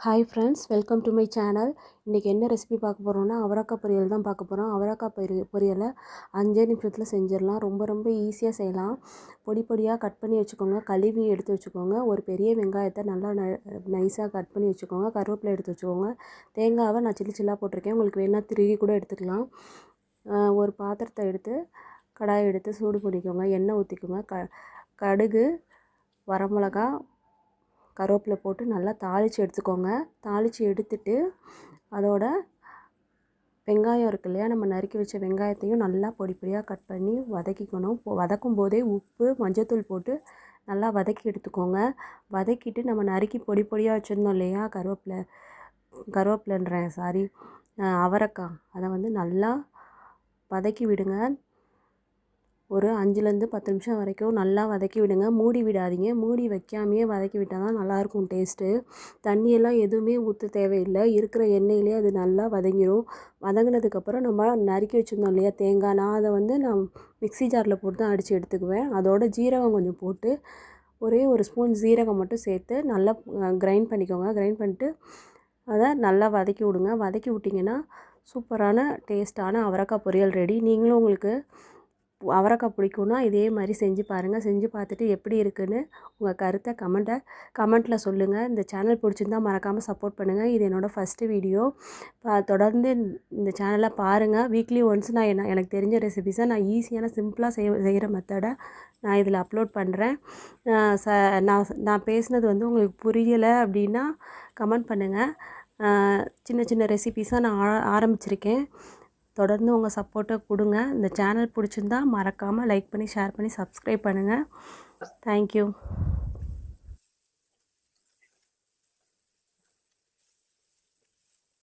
Hi friends, welcome to my channel. இன்றைக்கி என்ன recipe பார்க்க போகிறோன்னா அவரைக்காய் பொரியல் தான் பார்க்க போகிறோம். அவரைக்காய் பொரியலை 5 நிமிஷத்தில் செஞ்சிடலாம். ரொம்ப ஈஸியாக செய்யலாம். பொடி பொடியாக கட் பண்ணி வச்சுக்கோங்க. கழுவி எடுத்து வச்சுக்கோங்க. ஒரு பெரிய வெங்காயத்தை நல்லா நைஸாக கட் பண்ணி வச்சுக்கோங்க. கருவேப்பிலை எடுத்து வச்சுக்கோங்க. தேங்காவை நான் சில்லாக போட்டிருக்கேன். உங்களுக்கு வேணால் திருகி கூட எடுத்துக்கலாம். ஒரு பாத்திரத்தை எடுத்து கடாயை எடுத்து சூடு பண்ணிக்கோங்க. எண்ணெய் ஊற்றிக்கோங்க. கடுகு, வரமிளகா, கருவேப்பிலை போட்டு நல்லா தாளித்து எடுத்துக்கோங்க. தாளித்து எடுத்துட்டு அதோட வெங்காயம் இருக்கு இல்லையா, நம்ம நறுக்கி வச்ச வெங்காயத்தையும் நல்லா பொடி பொடியாக கட் பண்ணி வதக்கிக்கணும். வதக்கும் போதே உப்பு, மஞ்சத்தூள் போட்டு நல்லா வதக்கி எடுத்துக்கோங்க. வதக்கிட்டு நம்ம நறுக்கி பொடி பொடியாக வச்சுருந்தோம் இல்லையா, அவரைக்காய், அதை வந்து நல்லா வதக்கி விடுங்க. ஒரு 5லேருந்து 10 நிமிஷம் வரைக்கும் நல்லா வதக்கி விடுங்க. மூடி விடாதீங்க. மூடி வைக்காமையே வதக்கி விட்டால் தான் நல்லாயிருக்கும் டேஸ்ட்டு. தண்ணியெல்லாம் எதுவுமே ஊற்ற தேவையில்லை. இருக்கிற எண்ணெயிலே அது நல்லா வதங்கிடும். வதங்கினதுக்கப்புறம் நம்ம நறுக்கி வச்சுருந்தோம் இல்லையா தேங்காய், நான் மிக்ஸி ஜாரில் போட்டு தான் அடித்து எடுத்துக்குவேன். அதோட ஜீரகம் கொஞ்சம் போட்டு ஒரே ஒரு ஸ்பூன் ஜீரகம் மட்டும் சேர்த்து நல்லா கிரைண்ட் பண்ணிக்கோங்க. கிரைண்ட் பண்ணிட்டு அதை நல்லா வதக்கி விடுங்க. வதக்கி விட்டிங்கன்னா சூப்பரான டேஸ்ட்டான அவரைக்காய் பொரியல் ரெடி. நீங்களும் உங்களுக்கு அவரைக்காய் பிடிக்கும்னா இதே மாதிரி செஞ்சு பாருங்கள். செஞ்சு பார்த்துட்டு எப்படி இருக்குன்னு உங்கள் கருத்தை கமெண்ட்டில் சொல்லுங்கள். இந்த சேனல் பிடிச்சிருந்தா மறக்காமல் சப்போர்ட் பண்ணுங்கள். இது என்னோடய ஃபஸ்ட்டு வீடியோ. தொடர்ந்து இந்த சேனலை பாருங்கள். வீக்லி ஒன்ஸ் நான் எனக்கு தெரிஞ்ச ரெசிபிஸை நான் ஈஸியான சிம்பிளாக செய்கிற மெத்தடை நான் இதில் அப்லோட் பண்ணுறேன். நான் பேசுனது வந்து உங்களுக்கு புரியலை அப்படின்னா கமெண்ட் பண்ணுங்கள். சின்ன ரெசிபிஸாக நான் ஆரம்பிச்சிருக்கேன். தொடர்ந்து உங்கள் சப்போர்ட்டை கொடுங்க. இந்த சேனல் பிடிச்சிருந்தா மறக்காமல் லைக் பண்ணி, ஷேர் பண்ணி, சப்ஸ்கிரைப் பண்ணுங்கள். தேங்க்யூ.